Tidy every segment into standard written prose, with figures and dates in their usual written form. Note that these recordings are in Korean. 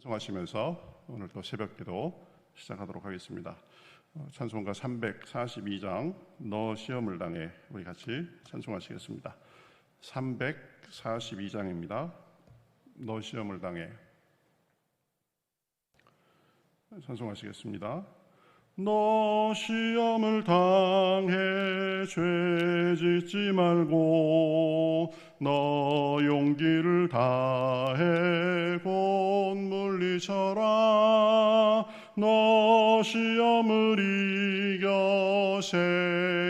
찬송하시면서 오늘 또 새벽기도 시작하도록 하겠습니다. 찬송가 342장 너 시험을 당해 우리 같이 찬송하시겠습니다. 342장입니다. 너 시험을 당해 찬송하시겠습니다. 너 시험을 당해 죄 짓지 말고 너 용기를 다해 곧 물리쳐라. 너 시험을 이겨 새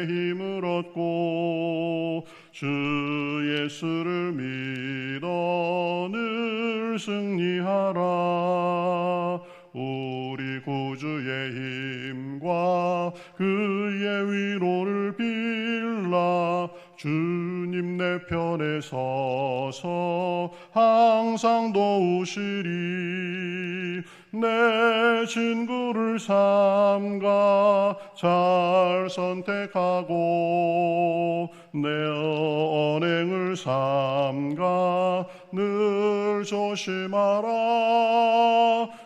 힘을 얻고 주 예수를 믿어 늘 승리하라. 우리 구주의 힘과 그의 위로를 빌라. 주님 내 편에 서서 항상 도우시리. 내 친구를 삼가 잘 선택하고 내 언행을 삼가 늘 조심하라.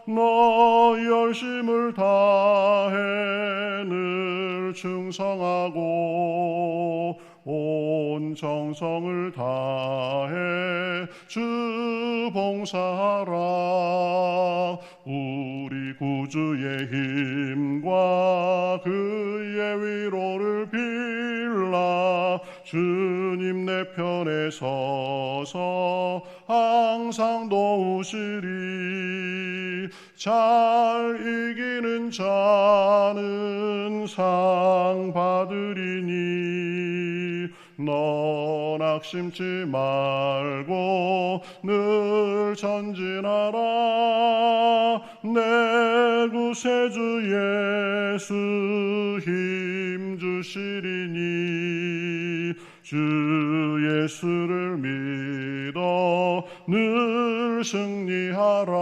너 열심을 다해 늘 충성하고 온 정성을 다해 주 봉사하라. 우리 구주의 힘과 그의 위로를 빌라. 주님 내 편에 서서 항상 도우시리. 잘 이기는 자는 상 받으리니 너 낙심치 말고 늘 전진하라. 내 구세주 예수 힘 주시리니 주 예수를 믿어 늘 승리하라.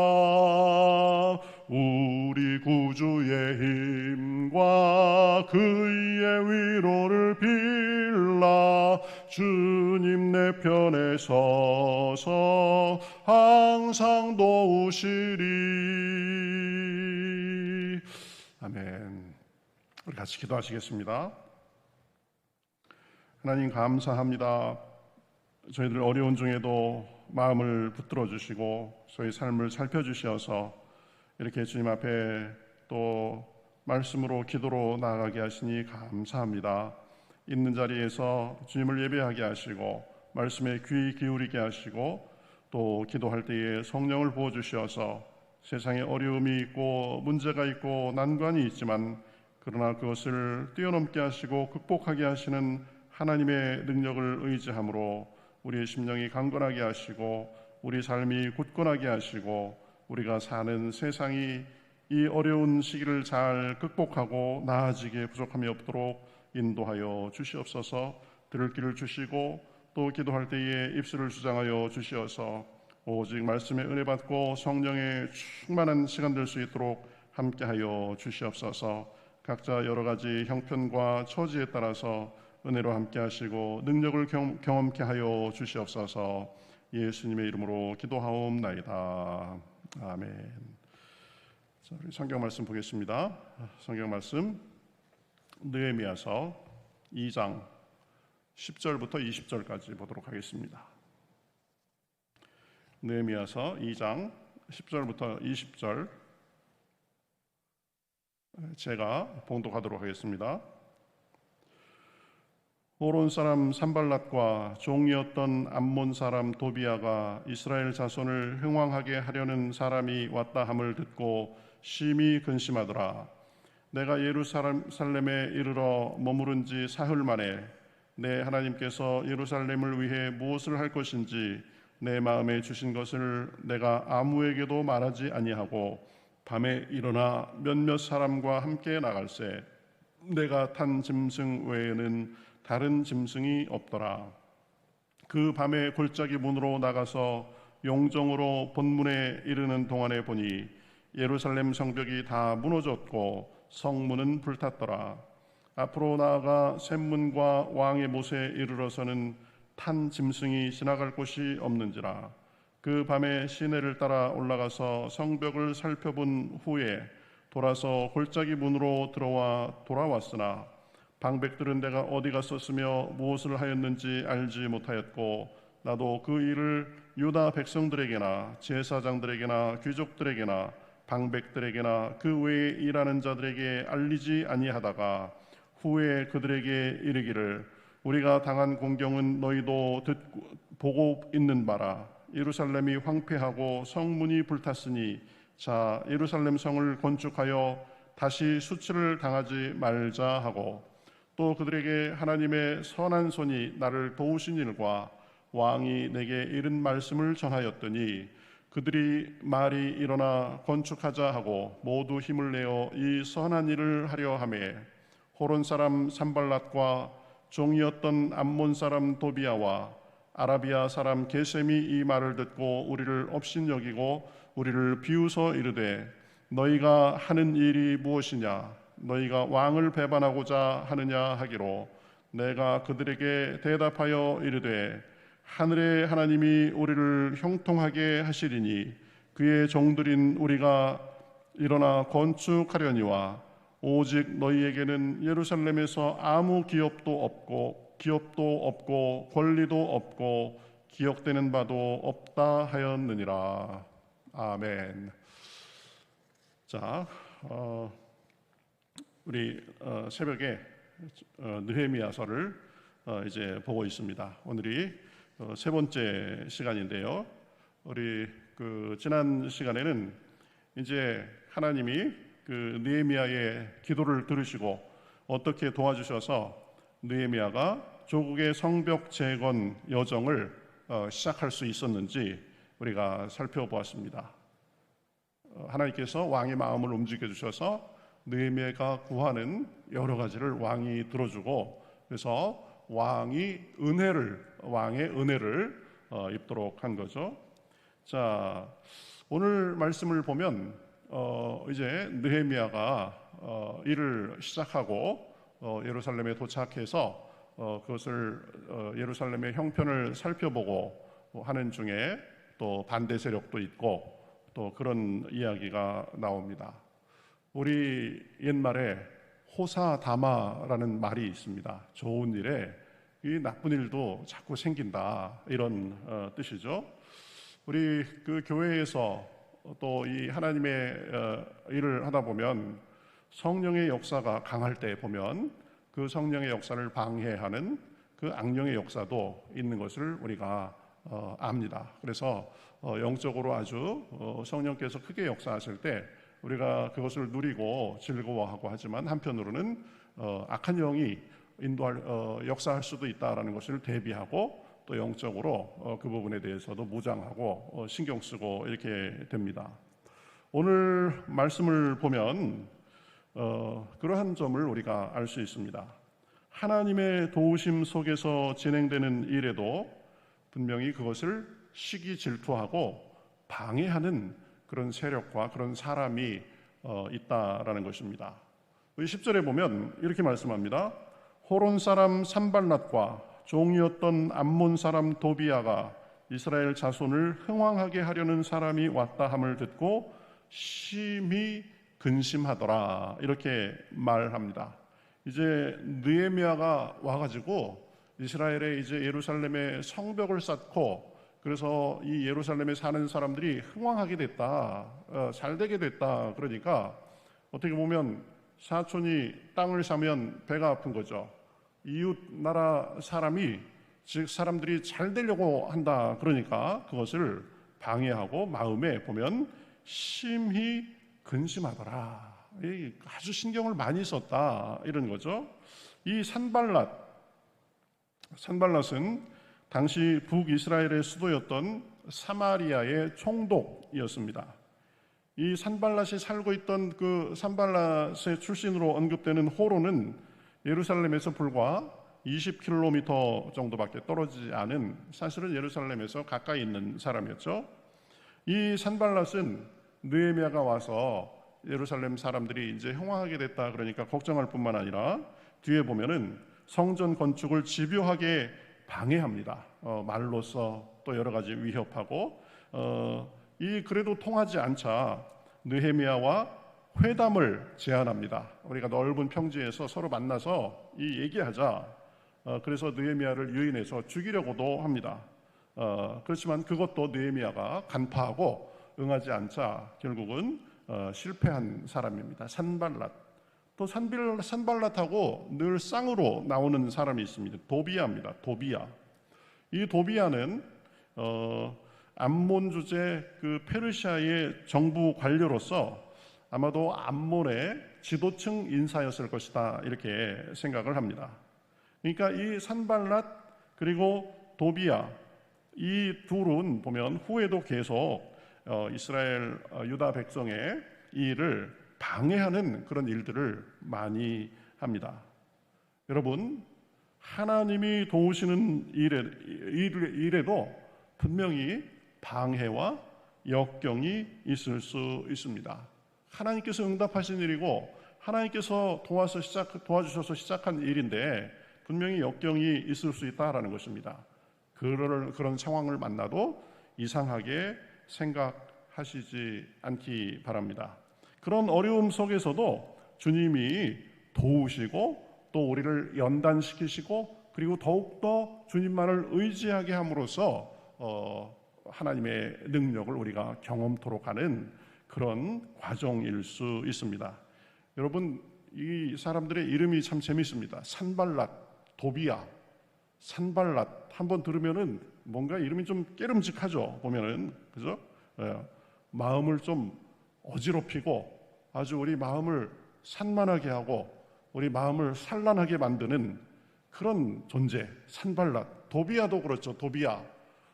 우리 구주의 힘과 그의 위로를 빌라. 주님 내 편에 서서 항상 도우시리. 아멘. 우리 같이 기도하시겠습니다. 하나님 감사합니다. 저희들 어려운 중에도 마음을 붙들어 주시고 저희 삶을 살펴주셔서 이렇게 주님 앞에 또 말씀으로 기도로 나아가게 하시니 감사합니다. 있는 자리에서 주님을 예배하게 하시고 말씀에 귀 기울이게 하시고 또 기도할 때에 성령을 부어주셔서 세상에 어려움이 있고 문제가 있고 난관이 있지만 그러나 그것을 뛰어넘게 하시고 극복하게 하시는 하나님의 능력을 의지함으로 우리의 심령이 강건하게 하시고 우리 삶이 굳건하게 하시고 우리가 사는 세상이 이 어려운 시기를 잘 극복하고 나아지게 부족함이 없도록 인도하여 주시옵소서. 들을 길을 주시고 또 기도할 때에 입술을 주장하여 주시어서 오직 말씀에 은혜 받고 성령의 충만한 시간 될 수 있도록 함께하여 주시옵소서. 각자 여러 가지 형편과 처지에 따라서 은혜로 함께하시고 능력을 경험케 하여 주시옵소서. 예수님의 이름으로 기도하옵나이다. 아멘. 자, 우리 성경 말씀 보겠습니다. 성경 말씀 느헤미야서 2장 10절부터 20절까지 보도록 하겠습니다. 느헤미야서 2장 10절부터 20절 제가 봉독하도록 하겠습니다. 호론 사람 산발랏과 종이었던 암몬 사람 도비아가 이스라엘 자손을 흥왕하게 하려는 사람이 왔다 함을 듣고 심히 근심하더라. 내가 예루살렘에 이르러 머무른 지 사흘 만에 내 하나님께서 예루살렘을 위해 무엇을 할 것인지 내 마음에 주신 것을 내가 아무에게도 말하지 아니하고 밤에 일어나 몇몇 사람과 함께 나갈새 내가 탄 짐승 외에는 다른 짐승이 없더라. 그 밤에 골짜기 문으로 나가서 용정으로 본문에 이르는 동안에 보니 예루살렘 성벽이 다 무너졌고 성문은 불탔더라. 앞으로 나아가 샘문과 왕의 못에 이르러서는 탄 짐승이 지나갈 곳이 없는지라. 그 밤에 시내를 따라 올라가서 성벽을 살펴본 후에 돌아서 골짜기 문으로 돌아왔으나 방백들은 내가 어디 갔었으며 무엇을 하였는지 알지 못하였고 나도 그 일을 유다 백성들에게나 제사장들에게나 귀족들에게나 방백들에게나 그 외에 일하는 자들에게 알리지 아니하다가 후에 그들에게 이르기를 우리가 당한 공경은 너희도 보고 있는 바라. 예루살렘이 황폐하고 성문이 불탔으니 자 예루살렘 성을 건축하여 다시 수치를 당하지 말자 하고 또 그들에게 하나님의 선한 손이 나를 도우신 일과 왕이 내게 이른 말씀을 전하였더니 그들이 말이 일어나 건축하자 하고 모두 힘을 내어 이 선한 일을 하려 하매 호론 사람 산발랏과 종이었던 암몬 사람 도비아와 아라비아 사람 게셈이 이 말을 듣고 우리를 업신여기고 우리를 비웃어 이르되 너희가 하는 일이 무엇이냐 너희가 왕을 배반하고자 하느냐 하기로 내가 그들에게 대답하여 이르되 하늘의 하나님이 우리를 형통하게 하시리니 그의 종들인 우리가 일어나 건축하려니와 오직 너희에게는 예루살렘에서 아무 기업도 없고 권리도 없고 기억되는 바도 없다 하였느니라. 아멘. 자, 우리 새벽에 느헤미야서를 이제 보고 있습니다. 오늘이 세 번째 시간인데요. 우리 지난 시간에는 이제 하나님이 느헤미야의 기도를 들으시고 어떻게 도와주셔서 느헤미야가 조국의 성벽 재건 여정을 시작할 수 있었는지 우리가 살펴보았습니다. 하나님께서 왕의 마음을 움직여 주셔서 느헤미야가 구하는 여러 가지를 왕이 들어주고 그래서 왕의 은혜를 입도록 한 거죠. 자, 오늘 말씀을 보면 이제 느헤미야가 일을 시작하고 예루살렘에 도착해서 그것을 예루살렘의 형편을 살펴보고 하는 중에 또 반대 세력도 있고 또 그런 이야기가 나옵니다. 우리 옛말에 호사다마라는 말이 있습니다. 좋은 일에 이 나쁜 일도 자꾸 생긴다 이런 뜻이죠. 우리 교회에서 또 이 하나님의 일을 하다 보면 성령의 역사가 강할 때 보면 그 성령의 역사를 방해하는 그 악령의 역사도 있는 것을 우리가 압니다. 그래서 영적으로 아주 성령께서 크게 역사하실 때 우리가 그것을 누리고 즐거워하고 하지만 한편으로는 악한 영이 역사할 수도 있다라는 것을 대비하고 또 영적으로 그 부분에 대해서도 무장하고 신경 쓰고 이렇게 됩니다. 오늘 말씀을 보면 그러한 점을 우리가 알 수 있습니다. 하나님의 도우심 속에서 진행되는 일에도 분명히 그것을 시기 질투하고 방해하는 그런 세력과 그런 사람이 있다라는 것입니다. 10절에 보면 이렇게 말씀합니다. 호론 사람 산발랏과 종이었던 암몬 사람 도비아가 이스라엘 자손을 흥왕하게 하려는 사람이 왔다 함을 듣고 심히 근심하더라 이렇게 말합니다. 이제 느헤미야가 와가지고 이스라엘의 이제 예루살렘의 성벽을 쌓고 그래서 이 예루살렘에 사는 사람들이 흥왕하게 됐다, 잘 되게 됐다. 그러니까 어떻게 보면 사촌이 땅을 사면 배가 아픈 거죠. 이웃 나라 사람이 즉 사람들이 잘 되려고 한다. 그러니까 그것을 방해하고 마음에 보면 심히 근심하더라. 아주 신경을 많이 썼다 이런 거죠. 이 산발랏은 당시 북이스라엘의 수도였던 사마리아의 총독이었습니다. 이 산발랏이 살고 있던 그 산발랏의 출신으로 언급되는 호로는 예루살렘에서 불과 20km 정도밖에 떨어지지 않은 사실은 예루살렘에서 가까이 있는 사람이었죠. 이 산발랏은 느헤미야가 와서 예루살렘 사람들이 이제 흥왕하게 됐다 그러니까 걱정할 뿐만 아니라 뒤에 보면은 성전 건축을 집요하게 방해합니다. 말로써 또 여러 가지 위협하고 이 그래도 통하지 않자 느헤미야와 회담을 제안합니다. 우리가 넓은 평지에서 서로 만나서 이 얘기하자. 그래서 느헤미야를 유인해서 죽이려고도 합니다. 그렇지만 그것도 느헤미야가 간파하고 응하지 않자 결국은 실패한 사람입니다. 산발랏. 또 산발랏하고 늘 쌍으로 나오는 사람이 있습니다. 도비야입니다. 도비야. 이 도비야는 암몬 주제 그 페르시아의 정부 관료로서 아마도 암몬의 지도층 인사였을 것이다 이렇게 생각을 합니다. 그러니까 이 산발랏 그리고 도비야 이 둘은 보면 후에도 계속 이스라엘 유다 백성의 이 일을 방해하는 그런 일들을 많이 합니다. 여러분, 하나님이 도우시는 일에도 분명히 방해와 역경이 있을 수 있습니다. 하나님께서 응답하신 일이고 하나님께서 도와주셔서 시작한 일인데 분명히 역경이 있을 수 있다라는 것입니다. 그런 상황을 만나도 이상하게 생각하시지 않기 바랍니다. 그런 어려움 속에서도 주님이 도우시고 또 우리를 연단시키시고 그리고 더욱더 주님만을 의지하게 함으로써 하나님의 능력을 우리가 경험토록 하는 그런 과정일 수 있습니다. 여러분, 이 사람들의 이름이 참 재미있습니다. 산발랏, 도비야, 산발랏 한번 들으면은 뭔가 이름이 좀 깨름직하죠. 보면은 그죠? 마음을 좀 어지럽히고 아주 우리 마음을 산만하게 하고 우리 마음을 산란하게 만드는 그런 존재. 산발랏, 도비야도 그렇죠.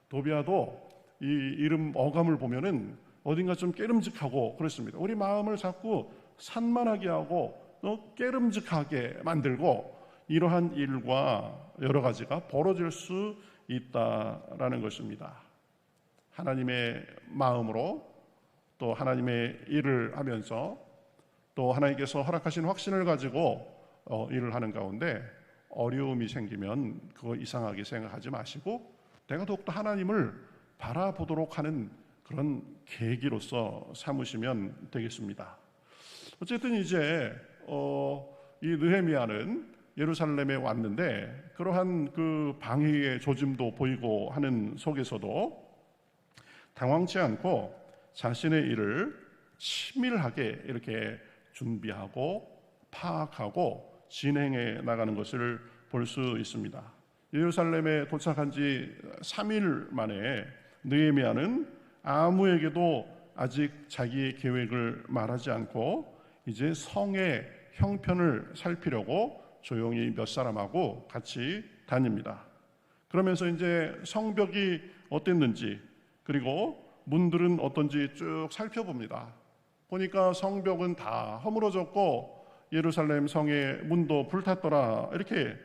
도비야도 이 이름 어감을 보면은 어딘가 좀 깨름직하고 그렇습니다. 우리 마음을 자꾸 산만하게 하고 또 깨름직하게 만들고 이러한 일과 여러 가지가 벌어질 수 있다라는 것입니다. 하나님의 마음으로 또 하나님의 일을 하면서 또 하나님께서 허락하신 확신을 가지고 일을 하는 가운데 어려움이 생기면 그거 이상하게 생각하지 마시고 내가 더욱더 하나님을 바라보도록 하는 그런 계기로서 삼으시면 되겠습니다. 어쨌든 이제 이 느헤미야는 예루살렘에 왔는데 그러한 그 방해의 조짐도 보이고 하는 속에서도 당황치 않고 자신의 일을 치밀하게 이렇게 준비하고 파악하고 진행해 나가는 것을 볼 수 있습니다. 예루살렘에 도착한 지 3일 만에 느헤미야는 아무에게도 아직 자기의 계획을 말하지 않고 이제 성의 형편을 살피려고 조용히 몇 사람하고 같이 다닙니다. 그러면서 이제 성벽이 어땠는지 그리고 문들은 어떤지 쭉 살펴봅니다. 보니까 성벽은 다 허물어졌고 예루살렘 성의 문도 불탔더라 이렇게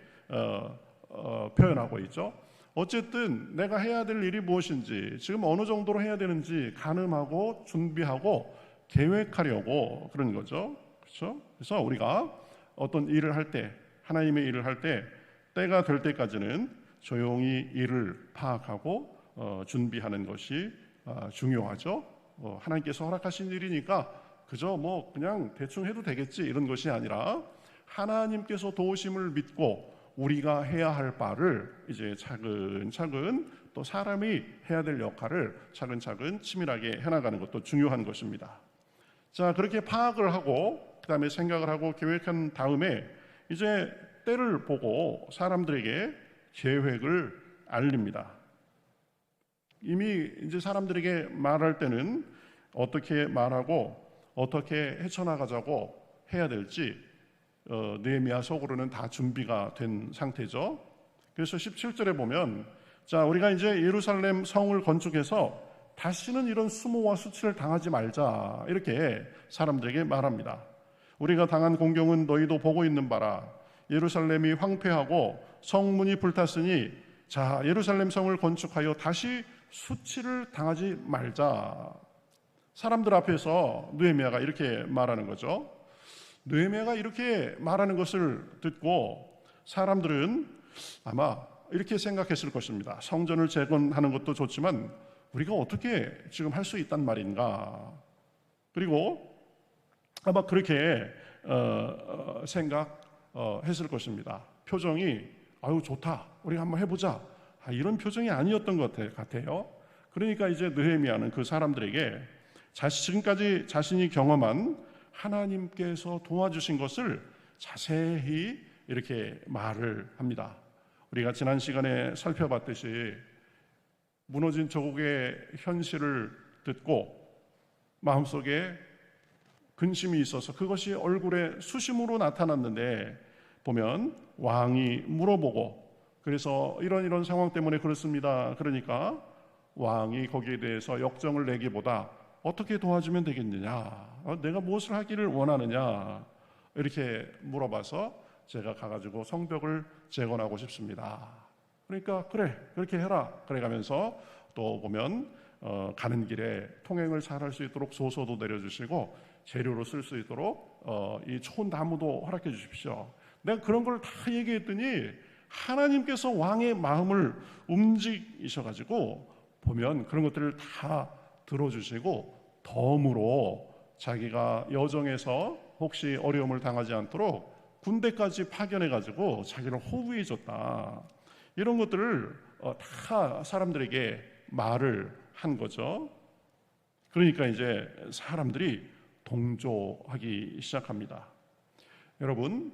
표현하고 있죠. 어쨌든 내가 해야 될 일이 무엇인지 지금 어느 정도로 해야 되는지 가늠하고 준비하고 계획하려고 그런 거죠. 그렇죠? 그래서 우리가 어떤 일을 할 때 하나님의 일을 할 때 때가 될 때까지는 조용히 일을 파악하고 준비하는 것이 중요하죠. 하나님께서 허락하신 일이니까 그저 그냥 대충 해도 되겠지 이런 것이 아니라 하나님께서 도우심을 믿고 우리가 해야 할 바를 이제 차근차근 또 사람이 해야 될 역할을 차근차근 치밀하게 해나가는 것도 중요한 것입니다. 자, 그렇게 파악을 하고 그 다음에 생각을 하고 계획한 다음에 이제 때를 보고 사람들에게 계획을 알립니다. 이미 이제 사람들에게 말할 때는 어떻게 말하고 어떻게 헤쳐나가자고 해야 될지 느헤미야 속으로는 다 준비가 된 상태죠. 그래서 17절에 보면 자, 우리가 이제 예루살렘 성을 건축해서 다시는 이런 수모와 수치를 당하지 말자 이렇게 사람들에게 말합니다. 우리가 당한 공경은 너희도 보고 있는 바라. 예루살렘이 황폐하고 성문이 불탔으니 자, 예루살렘 성을 건축하여 다시 수치를 당하지 말자. 사람들 앞에서 느헤미야가 이렇게 말하는 거죠. 느헤미야가 이렇게 말하는 것을 듣고 사람들은 아마 이렇게 생각했을 것입니다. 성전을 재건하는 것도 좋지만 우리가 어떻게 지금 할 수 있단 말인가? 그리고 아마 그렇게 생각했을 것입니다. 표정이 아유 좋다, 우리 한번 해보자, 이런 표정이 아니었던 것 같아요. 그러니까 이제 느헤미야는 그 사람들에게 지금까지 자신이 경험한 하나님께서 도와주신 것을 자세히 이렇게 말을 합니다. 우리가 지난 시간에 살펴봤듯이 무너진 조국의 현실을 듣고 마음속에 근심이 있어서 그것이 얼굴에 수심으로 나타났는데, 보면 왕이 물어보고, 그래서 이런 상황 때문에 그렇습니다. 그러니까 왕이 거기에 대해서 역정을 내기보다 어떻게 도와주면 되겠느냐, 내가 무엇을 하기를 원하느냐, 이렇게 물어봐서 제가 가가지고 성벽을 재건하고 싶습니다. 그러니까 그래, 그렇게 해라. 그래가면서 또 보면 가는 길에 통행을 잘 할 수 있도록 소소도 내려주시고 재료로 쓸 수 있도록 이 좋은 나무도 허락해 주십시오. 내가 그런 걸 다 얘기했더니 하나님께서 왕의 마음을 움직이셔가지고 보면 그런 것들을 다 들어주시고, 덤으로 자기가 여정에서 혹시 어려움을 당하지 않도록 군대까지 파견해가지고 자기를 호위해 줬다. 이런 것들을 다 사람들에게 말을 한 거죠. 그러니까 이제 사람들이 동조하기 시작합니다. 여러분,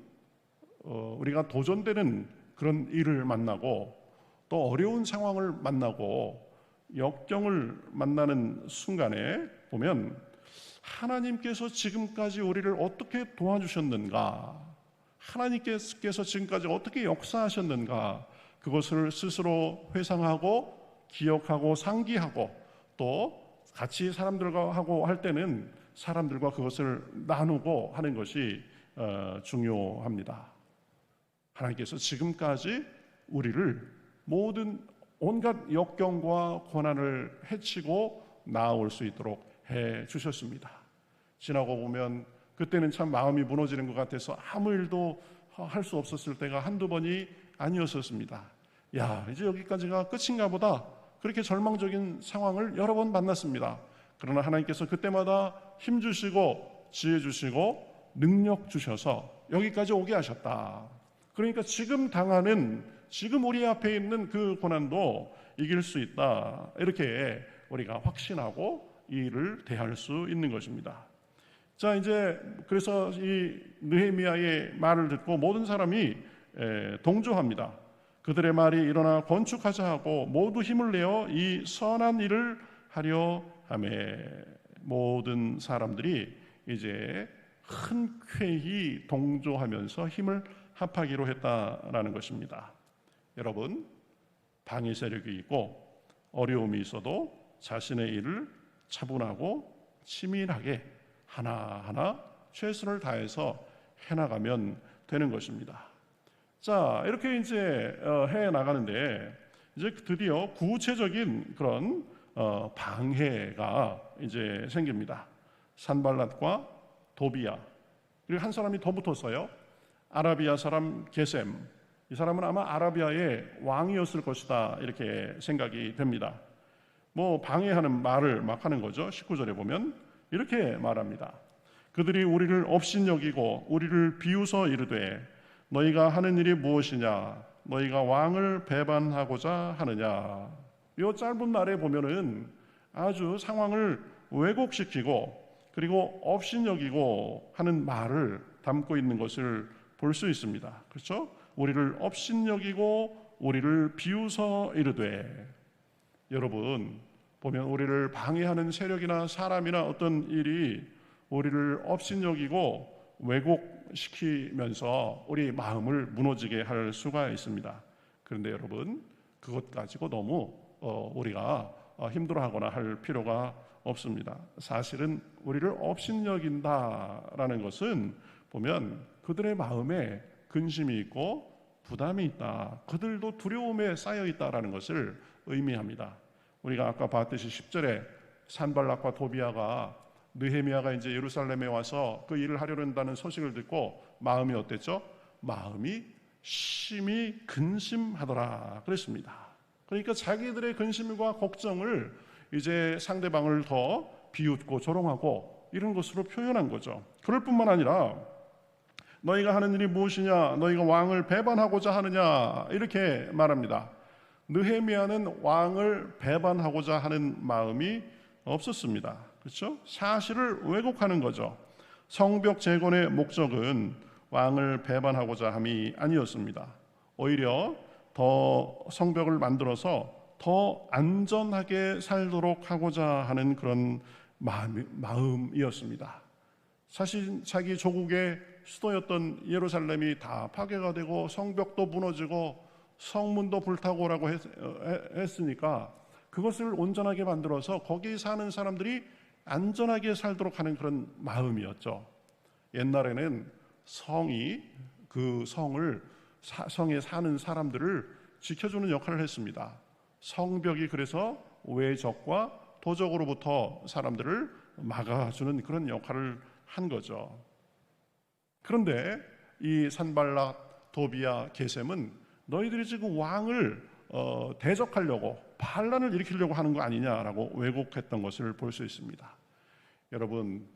우리가 도전되는 그런 일을 만나고 또 어려운 상황을 만나고 역경을 만나는 순간에 보면 하나님께서 지금까지 우리를 어떻게 도와주셨는가, 하나님께서 지금까지 어떻게 역사하셨는가, 그것을 스스로 회상하고 기억하고 상기하고, 또 같이 사람들과 하고 할 때는 사람들과 그것을 나누고 하는 것이 중요합니다. 하나님께서 지금까지 우리를 모든 온갖 역경과 고난을 헤치고 나아올 수 있도록 해 주셨습니다. 지나고 보면 그때는 참 마음이 무너지는 것 같아서 아무 일도 할 수 없었을 때가 한두 번이 아니었었습니다. 야, 이제 여기까지가 끝인가 보다, 그렇게 절망적인 상황을 여러 번 만났습니다. 그러나 하나님께서 그때마다 힘 주시고 지혜 주시고 능력 주셔서 여기까지 오게 하셨다. 그러니까 지금 우리 앞에 있는 그 고난도 이길 수 있다, 이렇게 우리가 확신하고 이 일을 대할 수 있는 것입니다. 자, 이제 그래서 이 느헤미야의 말을 듣고 모든 사람이 동조합니다. 그들의 말이 일어나 건축하자 하고 모두 힘을 내어 이 선한 일을 하려 하매, 모든 사람들이 이제 흔쾌히 동조하면서 힘을 합하기로 했다라는 것입니다. 여러분, 방해 세력이 있고 어려움이 있어도 자신의 일을 차분하고 치밀하게 하나하나 최선을 다해서 해나가면 되는 것입니다. 자, 이렇게 이제 해 나가는데 이제 드디어 구체적인 그런 방해가 이제 생깁니다. 산발랏과 도비야, 그리고 한 사람이 더 붙었어요. 아라비아 사람 게셈. 이 사람은 아마 아라비아의 왕이었을 것이다, 이렇게 생각이 됩니다. 뭐 방해하는 말을 막 하는 거죠. 19절에 보면 이렇게 말합니다. 그들이 우리를 업신여기고 우리를 비웃어 이르되 너희가 하는 일이 무엇이냐, 너희가 왕을 배반하고자 하느냐. 이 짧은 말에 보면은 아주 상황을 왜곡시키고 그리고 업신여기고 하는 말을 담고 있는 것을 볼 수 있습니다. 그렇죠? 우리를 업신여기고 우리를 비웃어 이르되, 여러분 보면 우리를 방해하는 세력이나 사람이나 어떤 일이 우리를 업신여기고 왜곡시키면서 우리 마음을 무너지게 할 수가 있습니다. 그런데 여러분, 그것 가지고 너무 우리가 힘들어하거나 할 필요가 없습니다. 사실은 우리를 업신여긴다라는 것은 보면 그들의 마음에 근심이 있고 부담이 있다, 그들도 두려움에 쌓여 있다라는 것을 의미합니다. 우리가 아까 봤듯이 10절에 산발락과 도비아가 느헤미야가 이제 예루살렘에 와서 그 일을 하려고 한다는 소식을 듣고 마음이 어땠죠? 마음이 심히 근심하더라 그랬습니다. 그러니까 자기들의 근심과 걱정을 이제 상대방을 더 비웃고 조롱하고 이런 것으로 표현한 거죠. 그럴 뿐만 아니라 너희가 하는 일이 무엇이냐, 너희가 왕을 배반하고자 하느냐, 이렇게 말합니다. 느헤미야는 왕을 배반하고자 하는 마음이 없었습니다. 그렇죠? 사실을 왜곡하는 거죠. 성벽 재건의 목적은 왕을 배반하고자 함이 아니었습니다. 오히려 더 성벽을 만들어서 더 안전하게 살도록 하고자 하는 그런 마음이었습니다. 사실 자기 조국의 수도였던 예루살렘이 다 파괴가 되고 성벽도 무너지고 성문도 불타고라고 했으니까 그것을 온전하게 만들어서 거기 사는 사람들이 안전하게 살도록 하는 그런 마음이었죠. 옛날에는 성이 그 성에 사는 사람들을 지켜주는 역할을 했습니다. 성벽이 그래서 외적과 도적으로부터 사람들을 막아주는 그런 역할을 한 거죠. 그런데 이 산발락, 도비야, 게셈은 너희들이 지금 왕을 대적하려고 반란을 일으키려고 하는 거 아니냐라고 왜곡했던 것을 볼 수 있습니다. 여러분,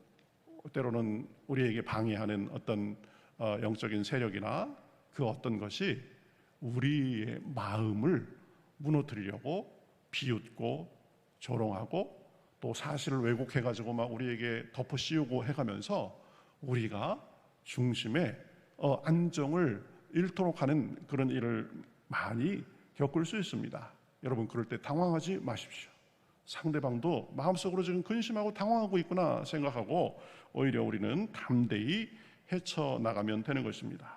때로는 우리에게 방해하는 어떤 영적인 세력이나 그 어떤 것이 우리의 마음을 무너뜨리려고 비웃고 조롱하고 또 사실을 왜곡해가지고 막 우리에게 덮어 씌우고 해가면서 우리가 중심에 안정을 잃도록 하는 그런 일을 많이 겪을 수 있습니다. 여러분, 그럴 때 당황하지 마십시오. 상대방도 마음속으로 지금 근심하고 당황하고 있구나 생각하고 오히려 우리는 담대히 헤쳐나가면 되는 것입니다.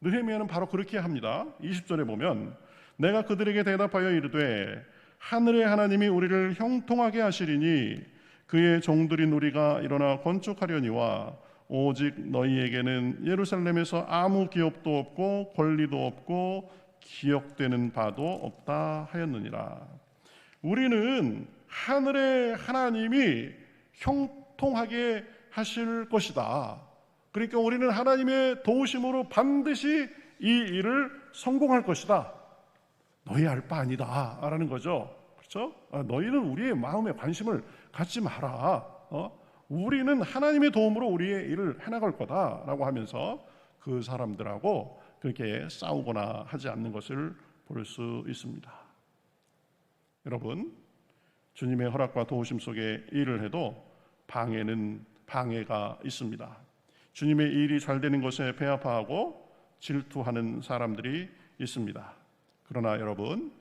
느헤미야는 바로 그렇게 합니다. 20절에 보면 내가 그들에게 대답하여 이르되 하늘의 하나님이 우리를 형통하게 하시리니 그의 종들인 우리가 일어나 건축하려니와 오직 너희에게는 예루살렘에서 아무 기업도 없고 권리도 없고 기억되는 바도 없다 하였느니라. 우리는 하늘의 하나님이 형통하게 하실 것이다. 그러니까 우리는 하나님의 도우심으로 반드시 이 일을 성공할 것이다. 너희 알 바 아니다 라는 거죠. 그렇죠? 너희는 우리의 마음에 관심을 갖지 마라. 우리는 하나님의 도움으로 우리의 일을 해나갈 거다라고 하면서 그 사람들하고 그렇게 싸우거나 하지 않는 것을 볼 수 있습니다. 여러분, 주님의 허락과 도우심 속에 일을 해도 방해가 있습니다. 주님의 일이 잘 되는 것에 배아파하고 질투하는 사람들이 있습니다. 그러나 여러분,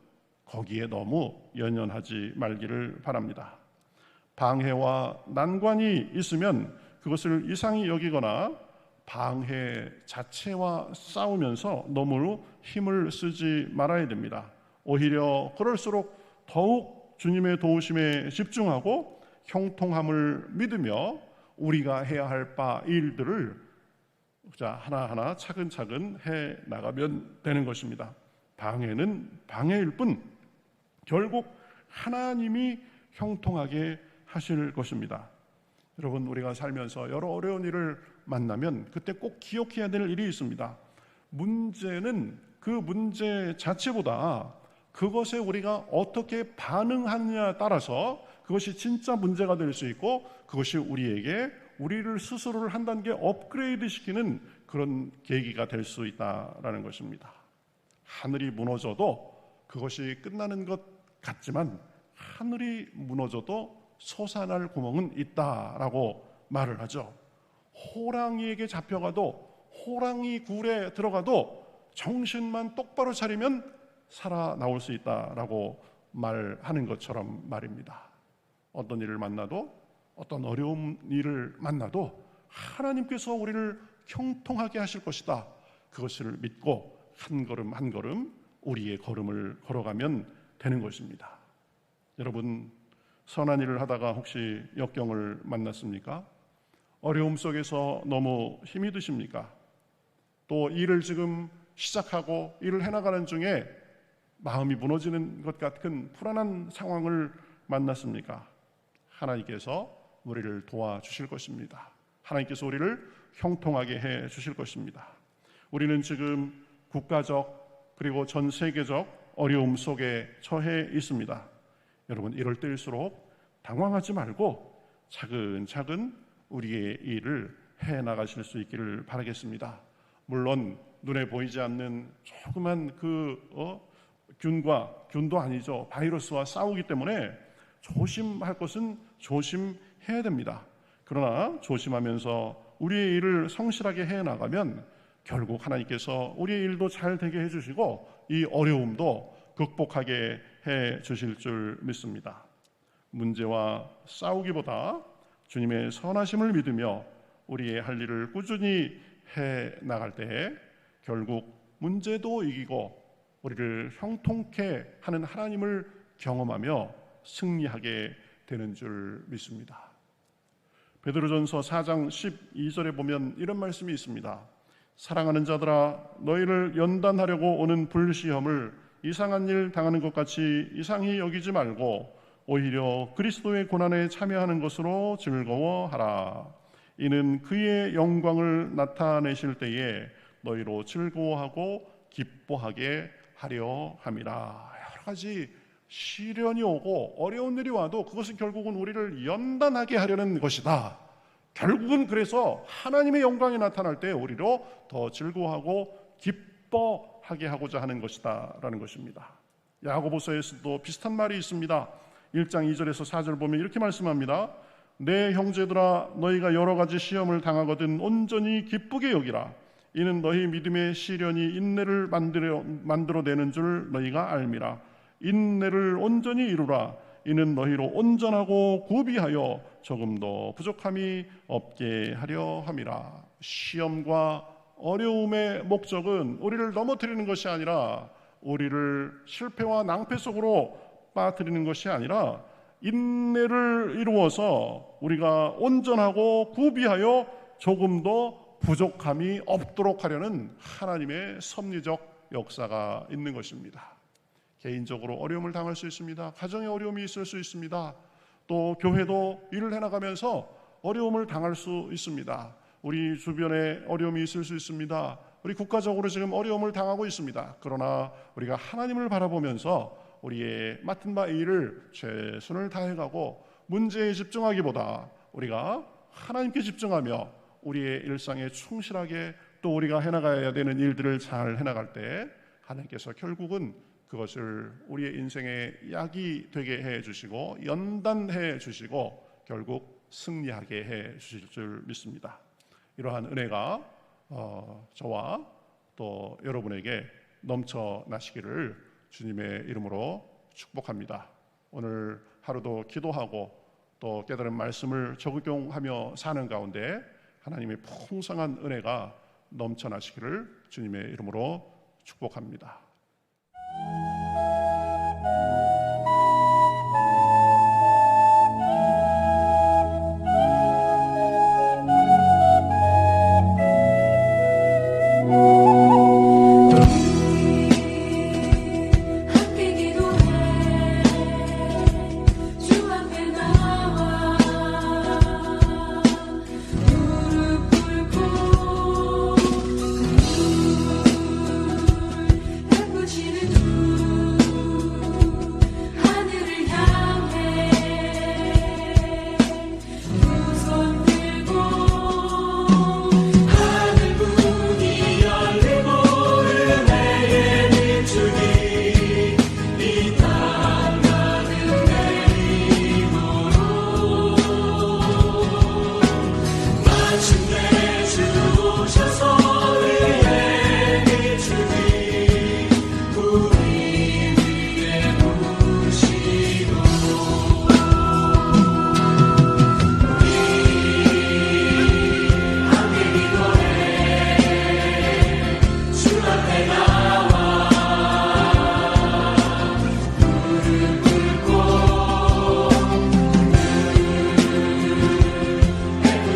거기에 너무 연연하지 말기를 바랍니다. 방해와 난관이 있으면 그것을 이상히 여기거나 방해 자체와 싸우면서 너무 힘을 쓰지 말아야 됩니다. 오히려 그럴수록 더욱 주님의 도우심에 집중하고 형통함을 믿으며 우리가 해야 할 바 일들을 하나하나 차근차근 해 나가면 되는 것입니다. 방해는 방해일 뿐 결국 하나님이 형통하게 하실 것입니다. 여러분, 우리가 살면서 여러 어려운 일을 만나면 그때 꼭 기억해야 될 일이 있습니다. 문제는 그 문제 자체보다 그것에 우리가 어떻게 반응하느냐에 따라서 그것이 진짜 문제가 될 수 있고 그것이 우리를 스스로를 한 단계 업그레이드 시키는 그런 계기가 될 수 있다라는 것입니다. 하늘이 무너져도 그것이 끝나는 것 같지만 하늘이 무너져도 솟아날 구멍은 있다라고 말을 하죠. 호랑이에게 잡혀가도 호랑이 굴에 들어가도 정신만 똑바로 차리면 살아나올 수 있다라고 말하는 것처럼 말입니다. 어떤 일을 만나도 어떤 어려운 일을 만나도 하나님께서 우리를 형통하게 하실 것이다. 그것을 믿고 한 걸음 한 걸음 우리의 걸음을 걸어가면 되는 것입니다. 여러분, 선한 일을 하다가 혹시 역경을 만났습니까? 어려움 속에서 너무 힘이 드십니까? 또 일을 지금 시작하고 일을 해나가는 중에 마음이 무너지는 것 같은 불안한 상황을 만났습니까? 하나님께서 우리를 도와주실 것입니다. 하나님께서 우리를 형통하게 해 주실 것입니다. 우리는 지금 국가적 그리고 전 세계적 어려움 속에 처해 있습니다. 여러분, 이럴 때일수록 당황하지 말고 차근차근 우리의 일을 해 나가실 수 있기를 바라겠습니다. 물론 눈에 보이지 않는 조그만 균도 아니죠. 바이러스와 싸우기 때문에 조심할 것은 조심해야 됩니다. 그러나 조심하면서 우리의 일을 성실하게 해 나가면 결국 하나님께서 우리의 일도 잘 되게 해주시고 이 어려움도 극복하게 해 주실 줄 믿습니다. 문제와 싸우기보다 주님의 선하심을 믿으며 우리의 할 일을 꾸준히 해 나갈 때 결국 문제도 이기고 우리를 형통케 하는 하나님을 경험하며 승리하게 되는 줄 믿습니다. 베드로전서 4장 12절에 보면 이런 말씀이 있습니다. 사랑하는 자들아, 너희를 연단하려고 오는 불시험을 이상한 일 당하는 것 같이 이상히 여기지 말고 오히려 그리스도의 고난에 참여하는 것으로 즐거워하라. 이는 그의 영광을 나타내실 때에 너희로 즐거워하고 기뻐하게 하려 함이라. 여러 가지 시련이 오고 어려운 일이 와도 그것은 결국은 우리를 연단하게 하려는 것이다. 결국은 그래서 하나님의 영광이 나타날 때 우리로 더 즐거워하고 기뻐하게 하고자 하는 것이다 라는 것입니다. 야고보서에서도 비슷한 말이 있습니다. 1장 2절에서 4절 보면 이렇게 말씀합니다. 내 형제들아, 너희가 여러 가지 시험을 당하거든 온전히 기쁘게 여기라. 이는 너희 믿음의 시련이 인내를 만들어내는 줄 너희가 알미라. 인내를 온전히 이루라. 이는 너희로 온전하고 구비하여 조금도 부족함이 없게 하려 함이라. 시험과 어려움의 목적은 우리를 넘어뜨리는 것이 아니라 우리를 실패와 낭패 속으로 빠뜨리는 것이 아니라 인내를 이루어서 우리가 온전하고 구비하여 조금도 부족함이 없도록 하려는 하나님의 섭리적 역사가 있는 것입니다. 개인적으로 어려움을 당할 수 있습니다. 가정에 어려움이 있을 수 있습니다. 또 교회도 일을 해나가면서 어려움을 당할 수 있습니다. 우리 주변에 어려움이 있을 수 있습니다. 우리 국가적으로 지금 어려움을 당하고 있습니다. 그러나 우리가 하나님을 바라보면서 우리의 맡은 바 일을 최선을 다해가고 문제에 집중하기보다 우리가 하나님께 집중하며 우리의 일상에 충실하게 또 우리가 해나가야 되는 일들을 잘 해나갈 때 하나님께서 결국은 그것을 우리의 인생의 약이 되게 해주시고 연단해 주시고 결국 승리하게 해 주실 줄 믿습니다. 이러한 은혜가 저와 또 여러분에게 넘쳐나시기를 주님의 이름으로 축복합니다. 오늘 하루도 기도하고 또 깨달은 말씀을 적용하며 사는 가운데 하나님의 풍성한 은혜가 넘쳐나시기를 주님의 이름으로 축복합니다.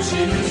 주시는